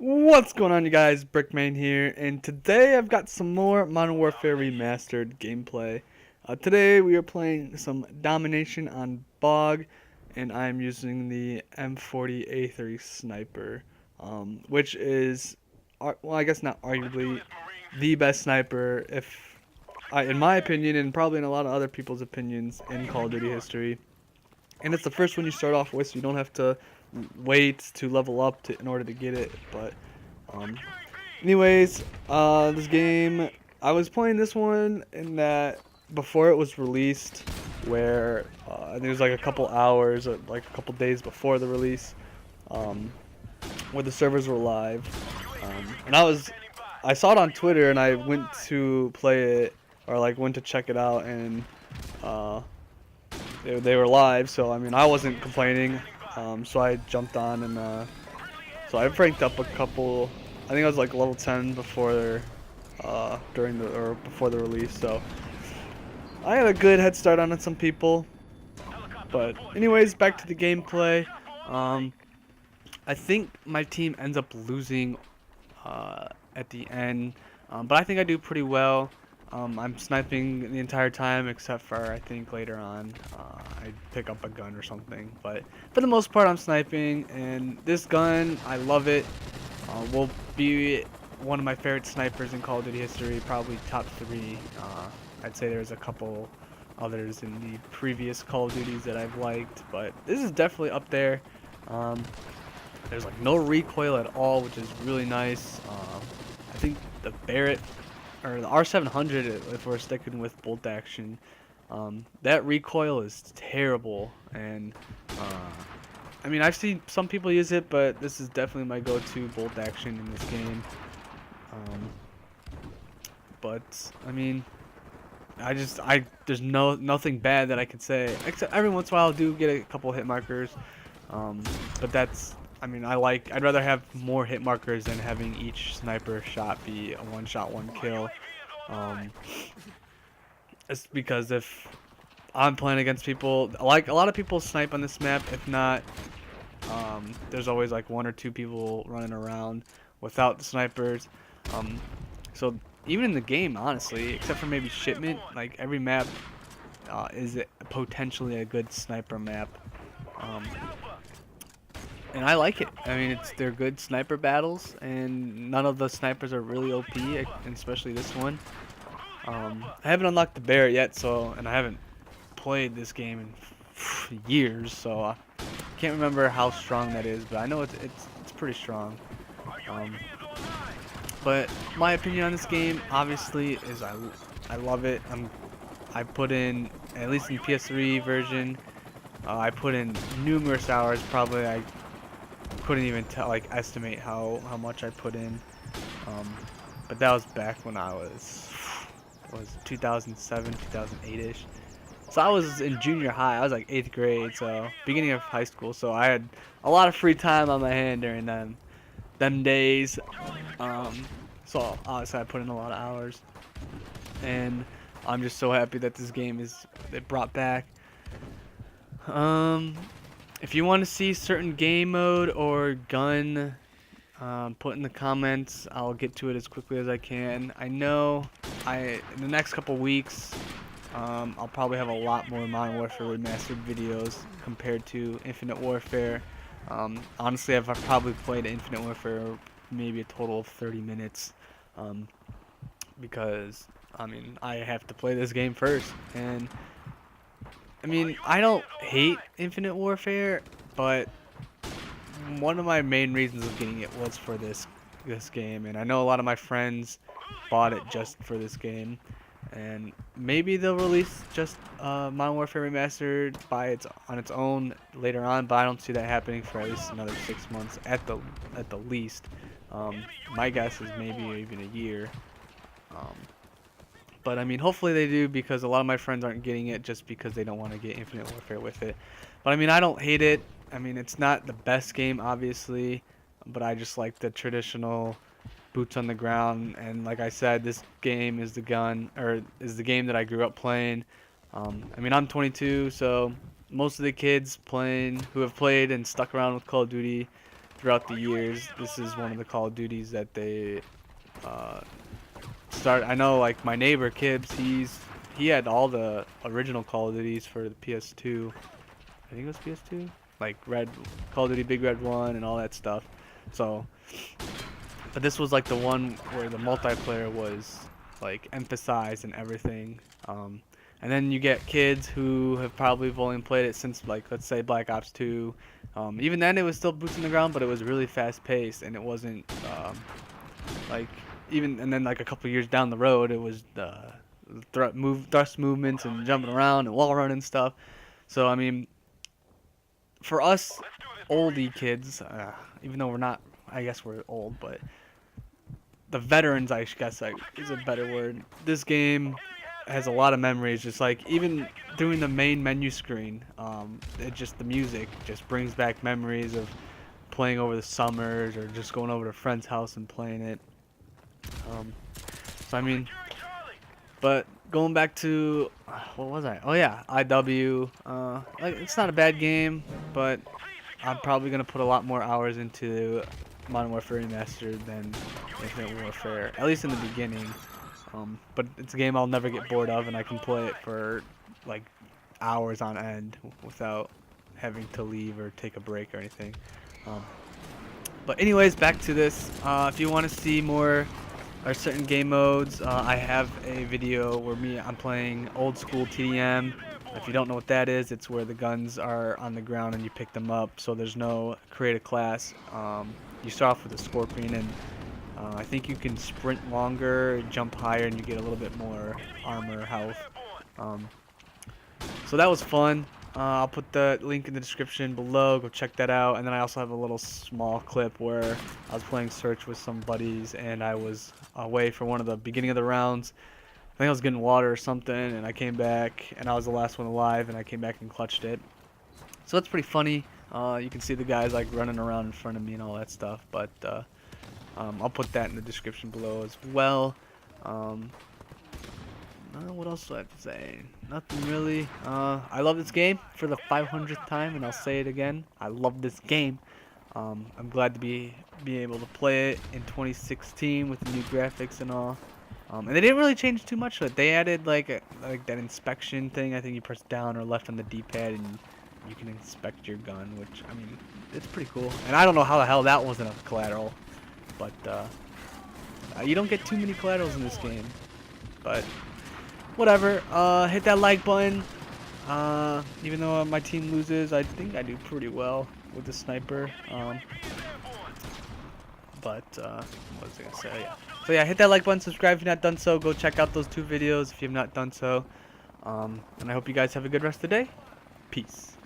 What's going on, you guys? Brickman here, and today I've got some more Modern Warfare Remastered gameplay. Today we are playing some Domination on Bog, and I'm using the M40A3 sniper, which is, well, I guess not arguably the best sniper, in my opinion, and probably in a lot of other people's opinions in Call of Duty history. And it's the first one you start off with, so you don't have to wait to level up in order to get it. But um, anyways, this game, I was playing this one in that before it was released, where I think it was like a couple hours, or like a couple days before the release, um, where the servers were live. And I saw it on Twitter, and I went to play it, or like went to check it out, and uh, they were live, so I mean I wasn't complaining. So I jumped on and so I ranked up a couple. I think I was like level 10 before before the release. So I had a good head start on some people. But anyways, back to the gameplay. Um, I think my team ends up losing at the end, but I think I do pretty well. I'm sniping the entire time, except for I think later on I pick up a gun or something. But for the most part, I'm sniping, and this gun, I love it. Will be one of my favorite snipers in Call of Duty history, probably top 3. I'd say there's a couple others in the previous Call of Duties that I've liked, but this is definitely up there. Um, there's like no recoil at all, which is really nice. I think the Barrett or the R700, if we're sticking with bolt action, that recoil is terrible. And I mean, I've seen some people use it, but this is definitely my go-to bolt action in this game. Um, but I mean, there's nothing bad that I could say, except every once in a while I do get a couple hit markers. But I mean, I'd rather have more hit markers than having each sniper shot be a one shot, one kill. Um, it's because if I'm playing against people, like a lot of people snipe on this map, if not, there's always like 1 or 2 people running around without the snipers. Um, so even in the game, honestly, except for maybe shipment, like every map is potentially a good sniper map. Um, and I like it. I mean, they're good sniper battles, and none of the snipers are really OP, and especially this one. I haven't unlocked the Barrett yet, and I haven't played this game in years, so I can't remember how strong that is, but I know it's pretty strong. Um, but my opinion on this game, obviously, is I love it. I put in, at least in PS3 version, I put in numerous hours. Probably I couldn't even estimate how much I put in. But that was back when I was 2007, 2008ish. So I was in junior high. I was like 8th grade, so beginning of high school. So I had a lot of free time on my hand during them days. So obviously I put in a lot of hours, and I'm just so happy that this game is brought back. If you want to see certain game mode or gun, put in the comments. I'll get to it as quickly as I can. I know in the next couple weeks, I'll probably have a lot more Modern Warfare Remastered videos compared to Infinite Warfare. Honestly, I've probably played Infinite Warfare maybe a total of 30 minutes, because I mean I have to play this game first, and I mean I don't hate Infinite Warfare, but one of my main reasons of getting it was for this game, and I know a lot of my friends bought it just for this game. And maybe they'll release just Modern Warfare Remastered on its own later on, but I don't see that happening for at least another 6 months at the least. My guess is maybe even a year. Um, but I mean, hopefully they do, because a lot of my friends aren't getting it just because they don't want to get Infinite Warfare with it. But I mean, I don't hate it. I mean, it's not the best game, obviously, but I just like the traditional boots on the ground. And like I said, this game is the game that I grew up playing. I mean, I'm 22, so most of the kids who have played and stuck around with Call of Duty, throughout the years, this is one of the Call of Duties that they start. I know, like my neighbor Kibbs, he had all the original Call of Duties for the PS2. I think it was PS2, like Call of Duty Big Red 1 and all that stuff. So, but this was like the one where the multiplayer was like emphasized and everything. And then you get kids who have probably only played it since, like, let's say Black Ops 2. Even then it was still boots on the ground, but it was really fast paced, and it wasn't like and then like a couple years down the road, it was the thrust movements and jumping around and wall running stuff. So I mean, for us oldie kids, even though we're not, I guess we're old, but the veterans, I guess, is a better word. This game has a lot of memories. Just like even doing the main menu screen, the music just brings back memories of playing over the summers or just going over to a friend's house and playing it. So I mean, but going back to what was I? Oh yeah, IW. Like, it's not a bad game, but I'm probably gonna put a lot more hours into Modern Warfare Remastered than Infinite Warfare, at least in the beginning. But it's a game I'll never get bored of, and I can play it for like hours on end without having to leave or take a break or anything. But anyways, back to this. If you want to see more or certain game modes, I have a video where I'm playing old school TDM. If you don't know what that is, it's where the guns are on the ground and you pick them up, so there's no create a class. You start off with a Scorpion, and I think you can sprint longer, jump higher, and you get a little bit more armor health. So that was fun. I'll put the link in the description below. Go check that out. And then I also have a little small clip where I was playing Search with some buddies, and I was away for one of the beginning of the rounds. I think I was getting water or something, and I came back, and I was the last one alive, and I came back and clutched it. So that's pretty funny. You can see the guys like running around in front of me and all that stuff. But I'll put that in the description below as well. What else do I have to say? Nothing really. I love this game for the 500th time, and I'll say it again. I love this game. I'm glad to be able to play it in 2016 with the new graphics and all. And they didn't really change too much to it. They added like that inspection thing. I think you press down or left on the D-pad and you can inspect your gun, which, I mean, it's pretty cool. And I don't know how the hell that wasn't a collateral, but you don't get too many collaterals in this game. But whatever. Hit that like button. Even though my team loses, I think I do pretty well with the sniper. But what was I gonna say? Yeah. So yeah, hit that like button, subscribe if you've not done so. Go check out those 2 videos if you have not done so. And I hope you guys have a good rest of the day. Peace.